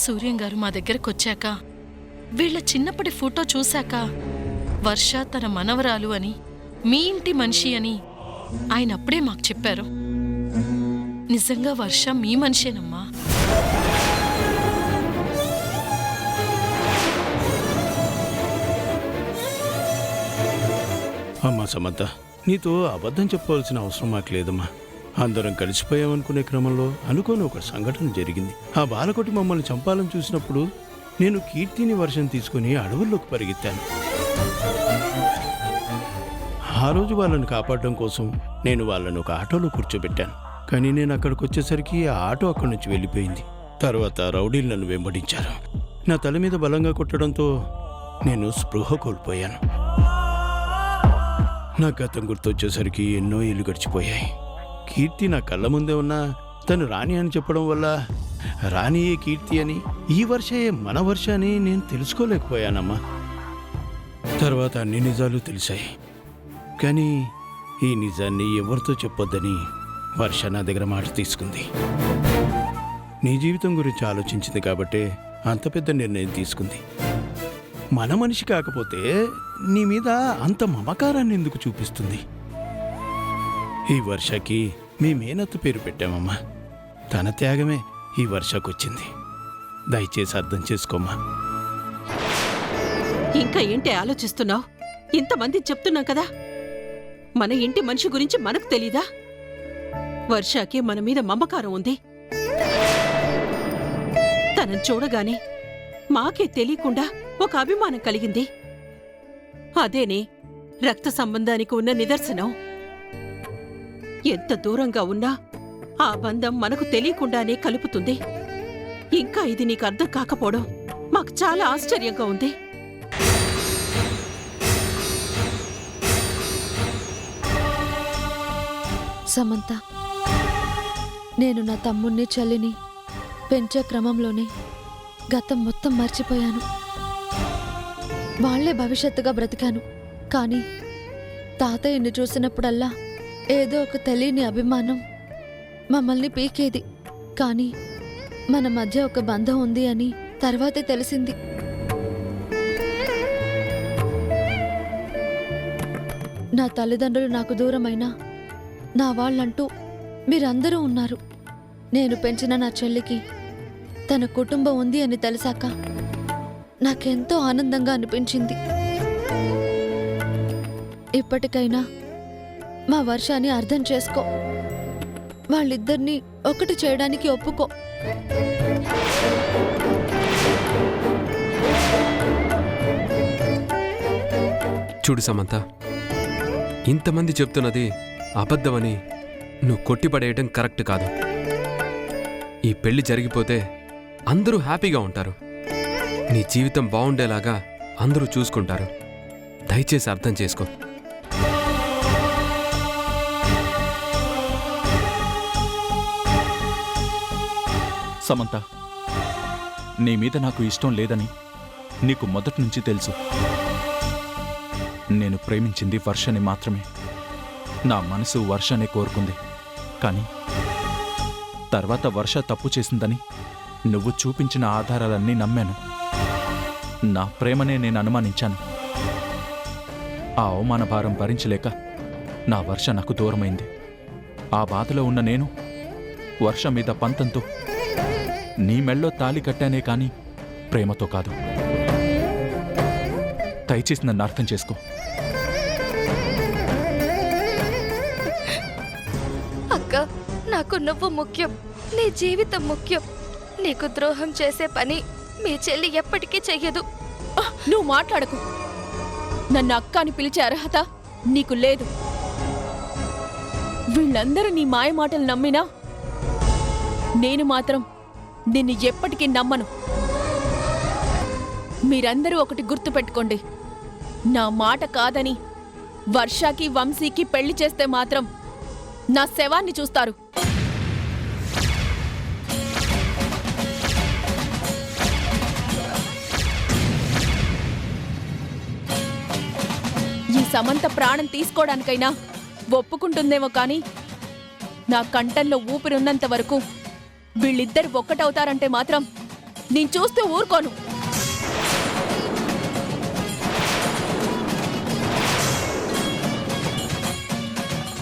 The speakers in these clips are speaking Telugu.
సూర్యం గారు మా దగ్గరకు వచ్చాక వీళ్ళ చిన్నప్పటి ఫోటో చూశాక వర్ష తన మనవరాలు అని, మీ ఇంటి మనిషి అని ఆయన అప్పుడే మాకు చెప్పారు. నిజంగా వర్ష మీ మనిషేనమ్మా. అమ్మా సమంత, నీతో అబద్ధం చెప్పవలసిన అవసరం మాకు లేదమ్మా. అందరం కలిసిపోయామనుకునే క్రమంలో అనుకోని ఒక సంఘటన జరిగింది. ఆ బాలకోటి మమ్మల్ని చంపాలని చూసినప్పుడు నేను కీర్తిని వర్షం తీసుకుని అడవుల్లోకి పరిగెత్తాను. ఆ రోజు వాళ్ళని కాపాడడం కోసం నేను వాళ్ళని ఒక ఆటోలో కూర్చోబెట్టాను. కానీ నేను అక్కడికి వచ్చేసరికి ఆ ఆటో అక్కడి నుంచి వెళ్ళిపోయింది. తర్వాత రౌడీలు నన్ను వెంబడించారు. నా తల మీద బలంగా కొట్టడంతో నేను స్పృహ కోల్పోయాను. నా గతం గుర్తొచ్చేసరికి ఎన్నో ఏళ్ళు గడిచిపోయాయి. కీర్తి నా కళ్ళ ముందే ఉన్నా తను రాణి అని చెప్పడం వల్ల రాణియే కీర్తి అని, ఈ వర్షయే మన వర్ష అని నేను తెలుసుకోలేకపోయానమ్మా. తర్వాత అన్ని నిజాలు తెలిసాయి. కానీ ఈ నిజాన్ని ఎవరితో చెప్పొద్దని వర్ష నా దగ్గర మాట తీసుకుంది. నీ జీవితం గురించి ఆలోచించింది కాబట్టే అంత పెద్ద నిర్ణయం తీసుకుంది. మన మనిషి కాకపోతే నీ మీద అంత మమకారాన్ని ఎందుకు చూపిస్తుంది? ఈ వర్షకి మీ మేనత్త పేరు పెట్టామమ్మా. తన త్యాగమే ఈ వర్షకొచ్చింది. దయచేసి అర్థం చేసుకోమ్మా. ఇంకా ఏంటి ఆలోచిస్తున్నావు? ఇంతమంది చెప్తున్నాం కదా, మన ఇంటి మనిషి గురించి మనకు తెలీదా? వర్షకి మన మీద మమకారం ఉంది. తనని చూడగానే మాకే తెలియకుండా ఒక అభిమానం కలిగింది. అదేనే రక్త సంబంధానికి ఉన్న నిదర్శనం. ఎంత దూరంగా ఉన్నా ఆ బంధం మనకు తెలియకుండానే కలుపుతుంది. ఇంకా ఇది నీకు అర్థం కాకపోవడం మాకు చాలా ఆశ్చర్యంగా ఉంది. సమంత, నేను నా తమ్ముణ్ణి చెల్లిని పెంచే క్రమంలోనే గతం మొత్తం మర్చిపోయాను. వాళ్లే భవిష్యత్తుగా బ్రతికాను. కానీ తాతయ్యని చూసినప్పుడల్లా ఏదో ఒక తెలియని అభిమానం మమ్మల్ని పీకేది. కానీ మన మధ్య ఒక బంధం ఉంది అని తర్వాతే తెలిసింది. నా తల్లిదండ్రులు నాకు దూరమైనా నా వాళ్ళంటూ మీరందరూ ఉన్నారు. నేను పెంచిన నా చెల్లికి తన కుటుంబం ఉంది అని తెలిసాక నాకెంతో ఆనందంగా అనిపించింది. ఇప్పటికైనా మా వర్షాన్ని అర్థం చేసుకో. వాళ్ళిద్దరినీ ఒకటి చేయడానికి ఒప్పుకో. చూడు సమంత, ఇంతమంది చెప్తున్నది అబద్ధమని నువ్వు కొట్టిపడేయటం కరెక్ట్ కాదు. ఈ పెళ్లి జరిగిపోతే అందరూ హ్యాపీగా ఉంటారు. నీ జీవితం బాగుండేలాగా అందరూ చూసుకుంటారు. దయచేసి అర్థం చేసుకో. సమంత, నీ మీద నాకు ఇష్టం లేదని నీకు మొదటి నుంచి తెలుసు. నేను ప్రేమించింది వర్షని మాత్రమే. నా మనసు వర్షనే కోరుకుంది. కానీ తర్వాత వర్ష తప్పు చేసిందని నువ్వు చూపించిన ఆధారాలన్నీ నమ్మాను. నా ప్రేమనే నేను అనుమానించాను. ఆ అవమాన భారం భరించలేక నా వర్ష నాకు దూరమైంది. ఆ బాధలో ఉన్న నేను వర్ష మీద పంతంతో నీ మెళ్ళో తాళి కట్టానే కాని ప్రేమతో కాదు. దయచేసి నన్ను అర్థం చేసుకో. అక్క, నాకు నువ్వు ముఖ్యం, నీ జీవితం ముఖ్యం. నీకు ద్రోహం చేసే పని మీ చెల్లి ఎప్పటికీ చెయ్యదు. నువ్వు మాట్లాడకు. నన్ను అక్క అని పిలిచే అర్హత నీకు లేదు. వీళ్ళందరూ నీ మాయ మాటలు నమ్మినా నేను మాత్రం నిన్ను ఎప్పటికీ నమ్మను. మీరందరూ ఒకటి గుర్తుపెట్టుకోండి, నా మాట కాదని వర్షకి వంశీకి పెళ్లి చేస్తే మాత్రం నా శవాన్ని చూస్తారు. ఈ సమంత ప్రాణం తీసుకోవడానికైనా ఒప్పుకుంటుందేమో కానీ నా కంఠంలో ఊపిరున్నంత వరకు వీళ్ళిద్దరు ఒక్కటవుతారంటే మాత్రం నేను చూస్తూ ఊరుకోను.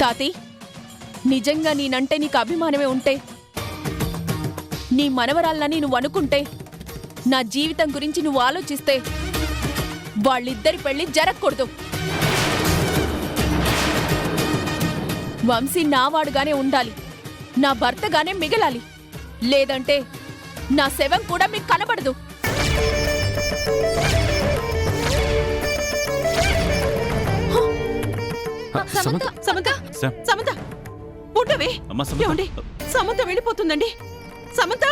తాతి, నిజంగా నేనంటే నీకు అభిమానమే ఉంటే, నీ మనవరాళ్ళని నువ్వు అనుకుంటే, నా జీవితం గురించి నువ్వు ఆలోచిస్తే వాళ్ళిద్దరి పెళ్లి జరగకూడదు. వంశీ నావాడుగానే ఉండాలి, నా భర్తగానే మిగలాలి. లేదంటే నా శవం కూడా మీకు కనబడదు. సమంత సమంత శామ్. సమంత ఉండవే. అమ్మా సమంత. ఏమండి, సమంత వెళ్ళిపోతుందండి. సమంత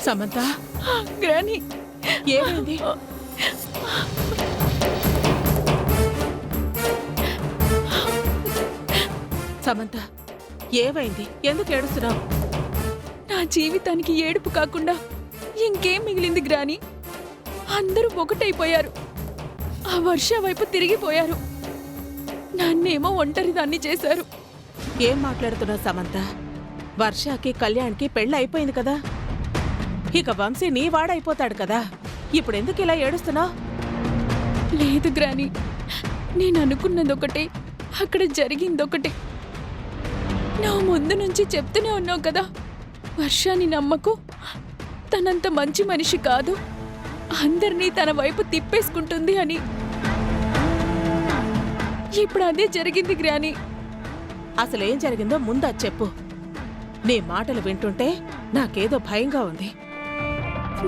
సమంత గ్రాని, ఏమైంది? సమంత ఏమైంది? ఎందుకు ఏడుస్తున్నావు? నా జీవితానికి ఏడుపు కాకుండా ఇంకేం మిగిలింది గ్రాని? అందరూ ఒకటైపోయారు. ఆ వర్ష వైపు తిరిగిపోయారు. నన్నేమో ఒంటరిదాన్ని చేశారు. ఏం మాట్లాడుతున్నావు సమంత? వర్షకి కళ్యాణ్కి పెళ్ళి అయిపోయింది కదా. ఇక వంశీ నీ వాడైపోతాడు కదా. ఇప్పుడెందుకు ఇలా ఏడుస్తున్నావు? లేదు గ్రాని, నేను అనుకున్నదొకటే, అక్కడ జరిగిందొకటే. నా ముందు నుంచి చెప్తూనే ఉన్నావు కదా, వర్షాన్ని నమ్మకు, తనంత మంచి మనిషి కాదు, అందరినీ తన వైపు తిప్పేసుకుంటుంది అని. ఇప్పుడు అదే జరిగింది గ్రాని. అసలేం జరిగిందో ముందు అది చెప్పు. నీ మాటలు వింటుంటే నాకేదో భయంగా ఉంది.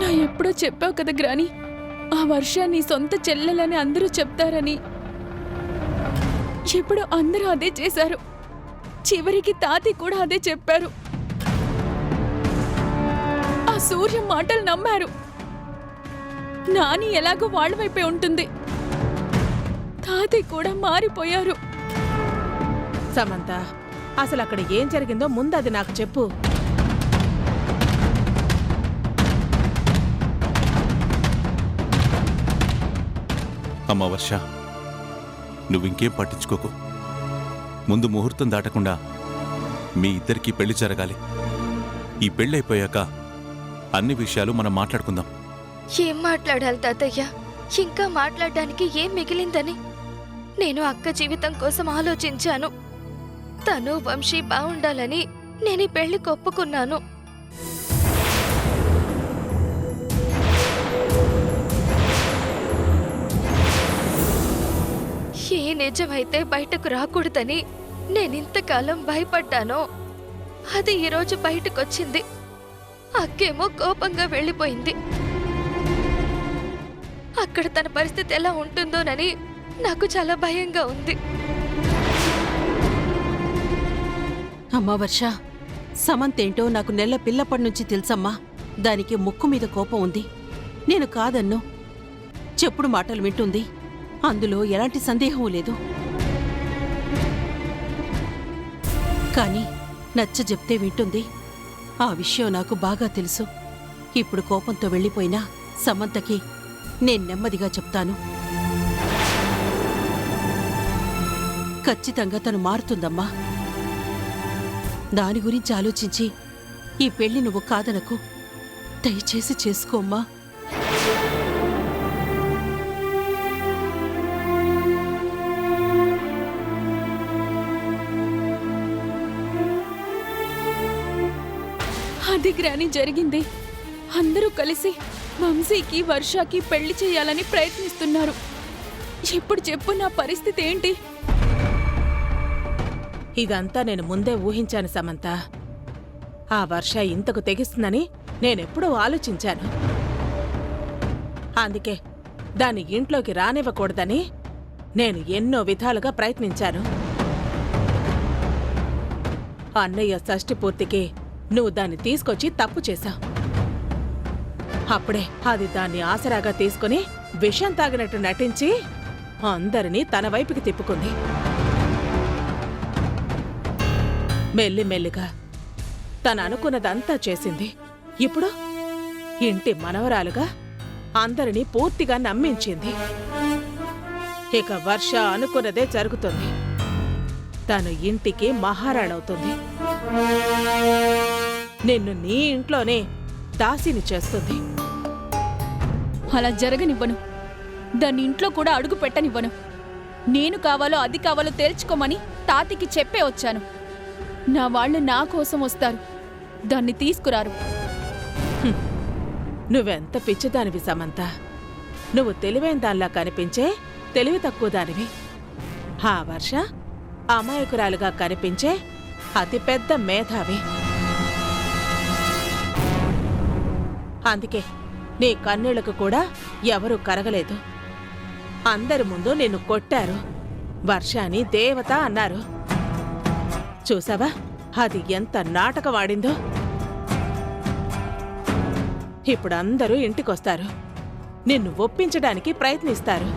నా ఎప్పుడో చెప్పావు కదా గ్రాని, ఆ వర్ష నీ సొంత చెల్లెలని అందరూ చెప్తారని. ఇప్పుడు అందరూ అదే చేశారు. చివరికి తాతి కూడా అదే చెప్పారు. ఆ సూర్య మాటలు నమ్మారు. నాని ఎలాగో వాళ్ళ వైపే ఉంటుంది. తాతి కూడా మారిపోయారు. సమంత, అసలు అక్కడ ఏం జరిగిందో ముందు అది నాకు చెప్పు. అమ్మా వర్ష, నువ్వింకేం పట్టించుకోకు. ముందు ముహూర్తం దాటకుండా మీ ఇద్దరికీ పెళ్లి జరగాలి. ఈ పెళ్ళైపోయాక అన్ని విషయాలు మనం మాట్లాడుకుందాం. ఏం మాట్లాడాలి తాతయ్య? ఇంకా మాట్లాడడానికి ఏం మిగిలిందని? నేను అక్క జీవితం కోసం ఆలోచించాను. తను వంశీ బాగుండాలని నేను ఈ పెళ్లికి ఒప్పుకున్నాను. ఏ నిజమైతే బయటకు రాకూడదని నేనింతకాలం భయపడ్డానో అది ఈరోజు బయటకొచ్చింది. అక్కేమో కోపంగా వెళ్ళిపోయింది. అక్కడ తన పరిస్థితి ఎలా ఉంటుందోనని నాకు చాలా భయంగా ఉంది. అమ్మా వర్ష, సమంతేంటో నాకు నెల పిల్లప్పటి నుంచి తెలుసమ్మా. దానికి ముక్కు మీద కోపం ఉంది. నేను కాదన్ను. చెప్పుడు మాటలు వింటుంది. అందులో ఎలాంటి సందేహం లేదు. కానీ నచ్చ చెప్తే వింటుంది. ఆ విషయం నాకు బాగా తెలుసు. ఇప్పుడు కోపంతో వెళ్ళిపోయినా సమంతకి నేను నెమ్మదిగా చెప్తాను. ఖచ్చితంగా తను మారుతుందమ్మా. దాని గురించి ఆలోచించి ఈ పెళ్లి నువ్వు కాదనకు. దయచేసి చేసుకోమ్మా. అది గ్రాని జరిగింది. అందరూ కలిసి వంశీకి వర్షకి పెళ్లి చేయాలని ప్రయత్నిస్తున్నారు. ఇప్పుడు చెప్పు, నా పరిస్థితి ఏంటి? ఇదంతా నేను ముందే ఊహించాను సమంత. ఆ వర్ష ఇంతకు తెగిస్తుందని నేనెప్పుడూ ఆలోచించాను. అందుకే దాన్ని ఇంట్లోకి రానివ్వకూడదని నేను ఎన్నో విధాలుగా ప్రయత్నించాను. అన్నయ్య షష్ఠి పూర్తికి నువ్వు దాన్ని తీసుకొచ్చి తప్పు చేశావు. అప్పుడే అది దాన్ని ఆసరాగా తీసుకుని విషం తాగినట్టు నటించి అందరినీ తన వైపుకి తిప్పుకుంది. మెల్లిమెల్లిగా తను అనుకున్నదంతా చేసింది. ఇప్పుడు ఇంటి మనవరాలుగా అందరినీ పూర్తిగా నమ్మించింది. ఇక వర్ష అనుకున్నదే జరుగుతుంది. తను ఇంటికి మహారాణవుతుంది. నిన్ను నీ ఇంట్లోనే దాసిని చేస్తుంది. అలా జరగనివ్వను. దాన్ని ఇంట్లో కూడా అడుగు పెట్టనివ్వను. నేను కావాలో అది కావాలో తేల్చుకోమని తాతకి చెప్పే వచ్చాను. నా వాళ్ళు నా కోసం వస్తారు, దాన్ని తీసుకురారు. నువ్వెంత పిచ్చిదానివి సమంత. నువ్వు తెలివైన దానిలా కనిపించే తెలివి తక్కువ దానివి. ఆ వర్ష అమాయకురాలుగా కనిపించే అతిపెద్ద మేధావి. అందుకే నీ కన్నీళ్లకు కూడా ఎవరూ కరగలేదు. అందరి ముందు నిన్ను కొట్టారు. వర్షాని దేవత అన్నారు. చూసావా అది ఎంత నాటకవాడిందో. ఇప్పుడు అందరూ ఇంటికొస్తారు. నిన్ను ఒప్పించడానికి ప్రయత్నిస్తారు.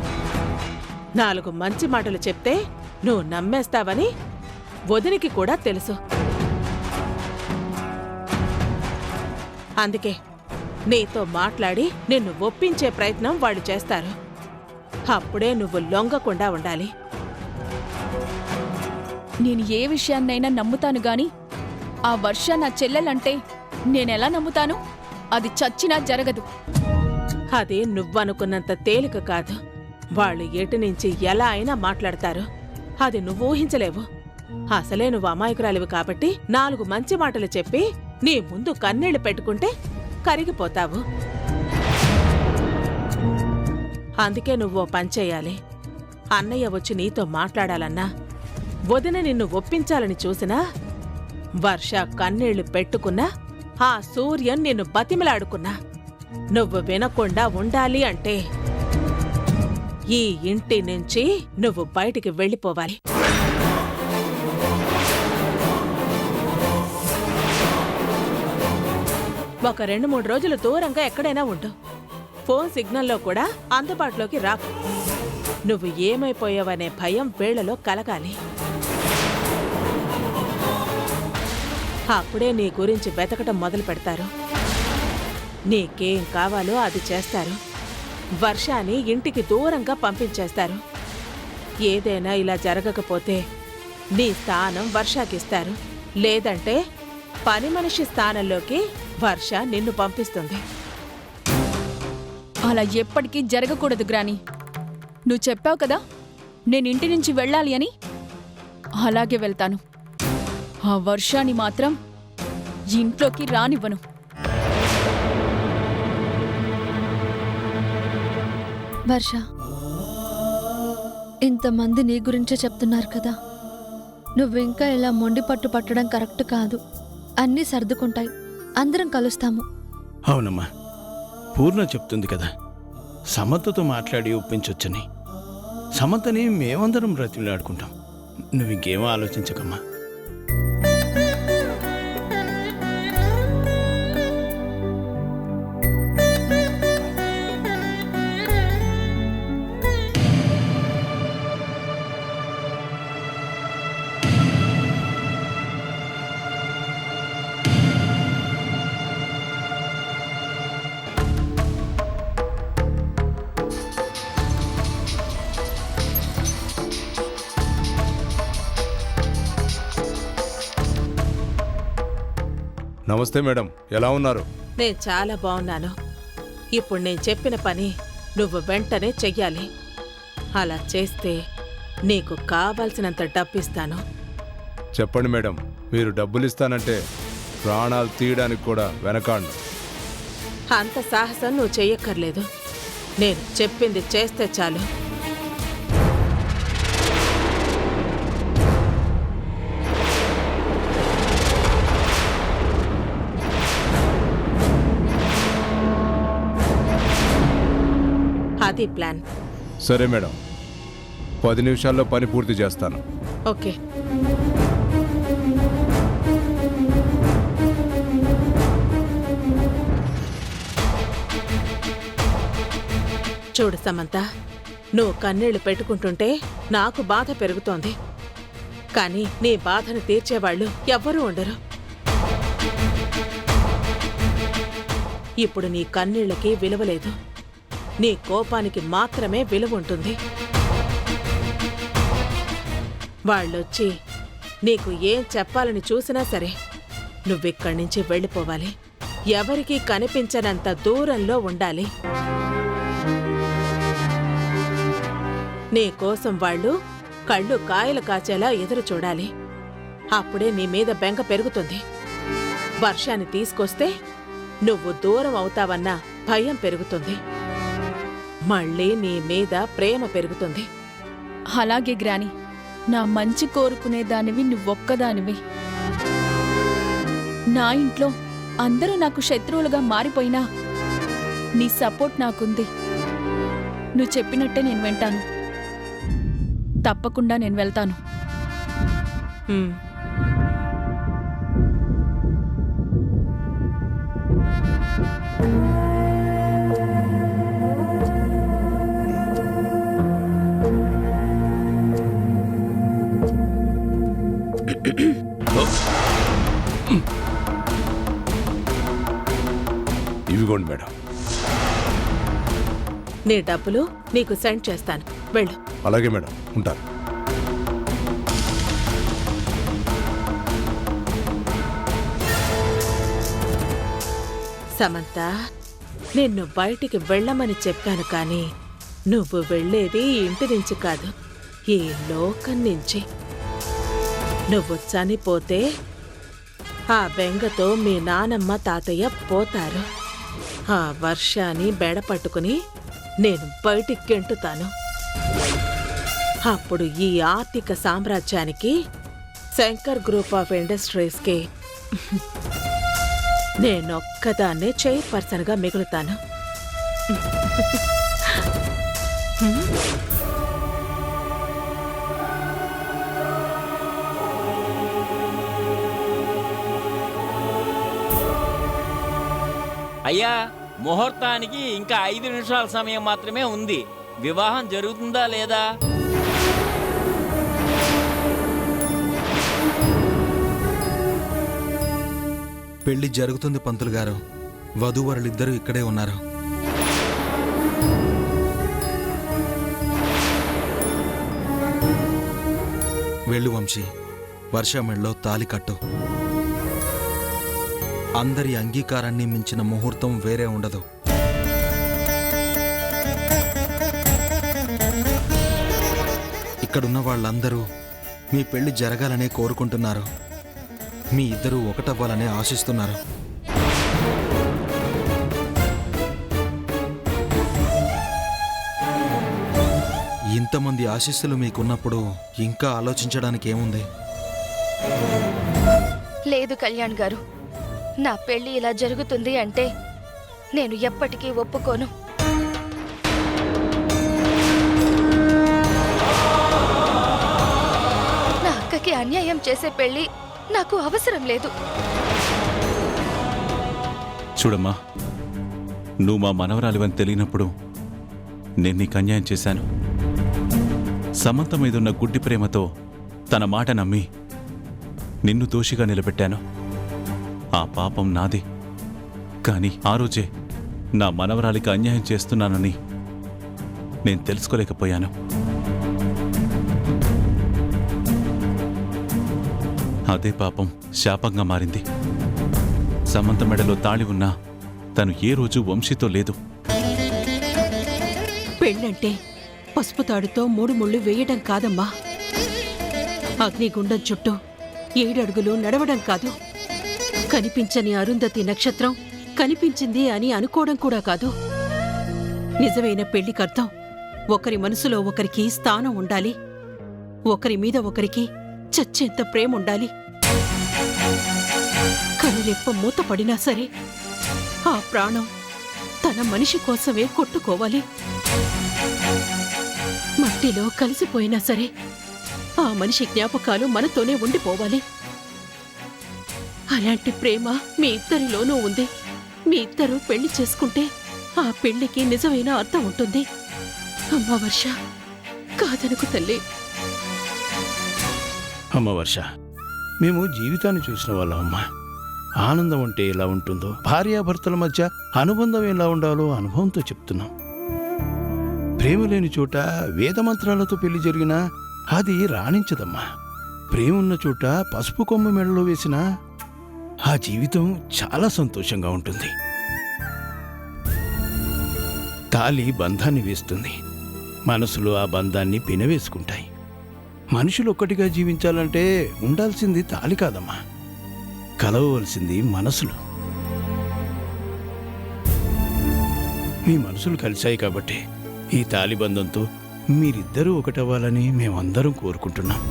4 మంచి మాటలు చెప్తే నువ్వు నమ్మేస్తావని వదినికి కూడా తెలుసు. అందుకే నీతో మాట్లాడి నిన్ను ఒప్పించే ప్రయత్నం వాళ్ళు చేస్తారు. అప్పుడే నువ్వు లొంగకుండా ఉండాలి. నేను ఏ విషయాన్నైనా నమ్ముతాను గాని ఆ వర్ష నా చెల్లెలంటే నేనెలా నమ్ముతాను? అది చచ్చినా జరగదు. అది నువ్వనుకున్నంత తేలిక కాదు. వాళ్ళు ఎటు నుంచి ఎలా అయినా మాట్లాడతారు. అది నువ్వు ఊహించలేవు. అసలే నువ్వు అమాయకురాలివి కాబట్టి 4 మంచి మాటలు చెప్పి నీ ముందు కన్నీళ్లు పెట్టుకుంటే కరిగిపోతావు. అందుకే నువ్వు పనిచేయాలి. అన్నయ్య వచ్చి నీతో మాట్లాడాలన్నా, వదిన నిన్ను ఒప్పించాలని చూసినా, వర్ష కన్నీళ్లు పెట్టుకున్నా, ఆ సూర్యన్ నిన్ను బతిమిలాడుకున్నా, నువ్వు వినకుండా ఉండాలి అంటే ఈ ఇంటి నుంచి నువ్వు బయటికి వెళ్ళిపోవాలి. ఒక 2-3 రోజులు దూరంగా ఎక్కడైనా ఉండు. ఫోన్ సిగ్నల్లో కూడా అందుబాటులోకి రాకు. నువ్వు ఏమైపోయావనే భయం వేళలో కలగాలి. అప్పుడే నీ గురించి వెతకటం మొదలు పెడతారు. నీకేం కావాలో అది చేస్తారు. వర్షాన్ని ఇంటికి దూరంగా పంపించేస్తారు. ఏదైనా ఇలా జరగకపోతే నీ స్థానం వర్షాకిస్తారు. లేదంటే పని మనిషి స్థానంలోకి వర్ష నిన్ను పంపిస్తుంది. అలా ఎప్పటికీ జరగకూడదు గ్రాని. నువ్వు చెప్పావు కదా నేను ఇంటి నుంచి వెళ్ళాలి అని. అలాగే వెళ్తాను. ఆ వర్షాన్ని మాత్రం ఇంట్లోకి రానివ్వను. వర్ష, ఇంతమంది నీ గురించే చెప్తున్నారు కదా. నువ్వింకా ఇలా మొండి పట్టు పట్టడం కరెక్ట్ కాదు. అన్నీ సర్దుకుంటాయి. అందరం కలుస్తాము. అవునమ్మా, పూర్ణ చెప్తుంది కదా సమంతతో మాట్లాడి ఒప్పించొచ్చని. సమంతని మేమందరం బ్రతిలాడుకుంటాం. నువ్వింకేమో ఆలోచించకమ్మా. నమస్తే మేడం, ఎలా ఉన్నారు? నేను చాలా బాగున్నాను. ఇప్పుడు నేను చెప్పిన పని నువ్వు వెంటనే చెయ్యాలి. అలా చేస్తే నీకు కావాల్సినంత డబ్బిస్తాను. చెప్పండి మేడం, మీరు డబ్బులు ఇస్తానంటే ప్రాణాలు తీయడానికి కూడా వెనకాండు. అంత సాహసం నువ్వు చెయ్యక్కర్లేదు. నేను చెప్పింది చేస్తే చాలు. అది ప్లాన్. సరే మేడం, 10 నిమిషాల్లో పని పూర్తి చేస్తాను. ఓకే. చూడు సమంత, నువ్వు కన్నీళ్లు పెట్టుకుంటుంటే నాకు బాధ పెరుగుతోంది. కానీ నీ బాధను తీర్చేవాళ్ళు ఎవ్వరూ ఉండరు. ఇప్పుడు నీ కన్నీళ్లకి విలువలేదు, నీ కోపానికి మాత్రమే విలువ ఉంటుంది. వాళ్ళొచ్చి నీకు ఏం చెప్పాలని చూసినా సరే నువ్విక్కడి నుంచి వెళ్ళిపోవాలి. ఎవరికీ కనిపించనంత దూరంలో ఉండాలి. నీ కోసం వాళ్ళు కళ్ళు కాయలు కాచేలా ఎదురు చూడాలి. అప్పుడే నీ మీద బెంగ పెరుగుతుంది. వర్షాన్ని తీసుకొస్తే నువ్వు దూరం అవుతావన్న భయం పెరుగుతుంది. మళ్ళీ నీ మీద ప్రేమ పెరుగుతుంది. అలాగే గ్రాని, నా మంచి కోరుకునేదానివి నువ్వొక్కదానివి. నా ఇంట్లో అందరూ నాకు శత్రువులుగా మారిపోయినా నీ సపోర్ట్ నాకుంది. నువ్వు చెప్పినట్టే నేను వింటాను. తప్పకుండా నేను వెళ్తాను. హ్మ్. ఇవిగోండి మేడం. నీ డబ్బులు నీకు సెండ్ చేస్తాను, వెళ్ళు. అలాగే మేడం, ఉంటాను. సమంత, నిన్ను బయటికి వెళ్ళమని చెప్పాను కానీ నువ్వు వెళ్ళేది ఈ ఇంటి నుంచి కాదు, ఈ లోకం నుంచి. నువ్వు చనిపోతే ఆ బెంగతో మీ నానమ్మ తాతయ్య పోతారు. ఆ వర్షాన్ని బెడపట్టుకుని నేను బయటికి గెంటుతాను. అప్పుడు ఈ ఆర్థిక సామ్రాజ్యానికి, శంకర్ గ్రూప్ ఆఫ్ ఇండస్ట్రీస్కి నేనొక్కదాన్నే చైర్పర్సన్గా మిగులుతాను. అయ్యా, ముహూర్తానికి ఇంకా 5 నిమిషాల సమయం మాత్రమే ఉంది. వివాహం జరుగుతుందా లేదా? పెళ్లి జరుగుతుంది పంతులు గారు. వధూవరులిద్దరూ ఇక్కడే ఉన్నారు. వెళ్ళు వంశీ, వర్ష మెళ్ళో తాలి కట్టు. అందరి అంగీకారాన్ని మించిన ముహూర్తం వేరే ఉండదు. ఇక్కడున్న వాళ్ళందరూ మీ పెళ్లి జరగాలనే కోరుకుంటున్నారు. మీ ఇద్దరూ ఒకటవ్వాలనే ఆశిస్తున్నారు. ఇంతమంది ఆశీస్సులు మీకున్నప్పుడు ఇంకా ఆలోచించడానికి ఏముంది? లేదు కళ్యాణ్ గారు, నా పెళ్లి ఇలా జరుగుతుంది అంటే నేను ఎప్పటికీ ఒప్పుకోను. నా అక్కకి అన్యాయం చేసే పెళ్లి నాకు అవసరం లేదు. చూడమ్మా, నువ్వు మా మనవరాలివని తెలియనప్పుడు నేను నీకు అన్యాయం చేశాను. సమంత మీదున్న గుడ్డి ప్రేమతో తన మాట నమ్మి నిన్ను దోషిగా నిలబెట్టాను. ఆ పాపం నాది. కానీ ఆ రోజే నా మనవరాలికి అన్యాయం చేస్తున్నానని నేను తెలుసుకోలేకపోయాను. అదే పాపం శాపంగా మారింది. సమంత మెడలో తాళి ఉన్నా తను ఏ రోజు వంశీతో లేదు. పెళ్ళంటే పసుపు తాడుతో 3 ముళ్ళు వేయడం కాదమ్మా. అగ్నిగుండం చుట్టూ 7 అడుగులు నడవడం కాదు. కనిపించని అరుంధతి నక్షత్రం కనిపించింది అని అనుకోవడం కూడా కాదు. నిజమైన పెళ్లికర్థం ఒకరి మనసులో ఒకరికి స్థానం ఉండాలి. ఒకరి మీద ఒకరికి చచ్చేంత ప్రేమ ఉండాలి. కనులెప్ప మూతపడినా సరే ఆ ప్రాణం తన మనిషి కోసమే కొట్టుకోవాలి. మట్టిలో కలిసిపోయినా సరే ఆ మనిషి జ్ఞాపకాలు మనతోనే ఉండిపోవాలి. అలాంటి ప్రేమ మీ ఇద్దరిలోనూ ఉంది. మీ ఇద్దరూ పెళ్లి చేసుకుంటే ఆ పెళ్లికి నిజమైన అర్థం ఉంటుంది. అమ్మ వర్ష, కాదనుకు తల్లి. అమ్మ వర్ష, మేము జీవితాన్ని చూసిన వాళ్ళం అమ్మా. ఆనందం అంటే ఎలా ఉంటుందో, భార్యాభర్తల మధ్య అనుబంధం ఎలా ఉండాలో అనుభవంతో చెప్తున్నాం. ప్రేమ లేని చోట వేదమంత్రాలతో పెళ్లి జరిగినా అది రాణించదమ్మా. ప్రేమ ఉన్న చోట పసుపు కొమ్మ మెడలో వేసినా ఆ జీవితం చాలా సంతోషంగా ఉంటుంది. తాళి బంధాన్ని వేస్తుంది, మనసులో ఆ బంధాన్ని పినవేసుకుంటాయి. మనుషులు ఒక్కటిగా జీవించాలంటే ఉండాల్సింది తాళి కాదమ్మా, కలవవలసింది మనసులు. మీ మనసులు కలిశాయి కాబట్టి ఈ తాళి బంధంతో మీరిద్దరూ ఒకటవ్వాలని మేమందరం కోరుకుంటున్నాం.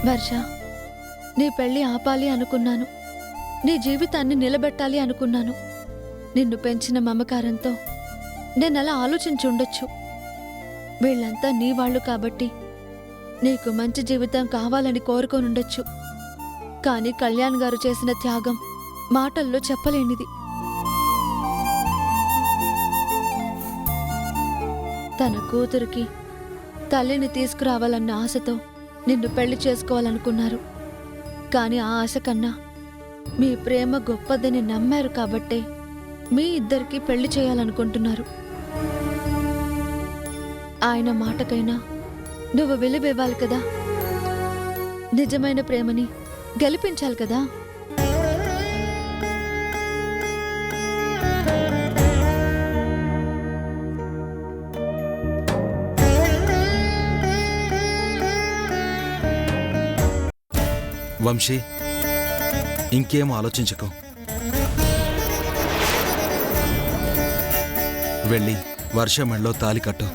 వర్ష, నీ పెళ్లి ఆపాలి అనుకున్నాను, నీ జీవితాన్ని నిలబెట్టాలి అనుకున్నాను. నిన్ను పెంచిన మమకారంతో నేనలా ఆలోచించుండొచ్చు. వీళ్ళంతా నీ వాళ్ళు కాబట్టి నీకు మంచి జీవితం కావాలని కోరుకోనుండొచ్చు. కానీ కళ్యాణ్ గారు చేసిన త్యాగం మాటల్లో చెప్పలేనిది. తన కూతురికి తల్లిని తీసుకురావాలన్న ఆశతో నిన్ను పెళ్లి చేసుకోవాలనుకున్నారు. కానీ ఆ ఆశ కన్నా మీ ప్రేమ గొప్పదని నమ్మారు కాబట్టే మీ ఇద్దరికి పెళ్లి చేయాలనుకుంటున్నారు. ఆయన మాటకైనా నువ్వు విలువివ్వాలి కదా. నిజమైన ప్రేమని గెలిపించాలి కదా. వంశీ, ఇంకేం ఆలోచించకు. వెళ్ళి వర్ష మెడలో తాలి కట్టు.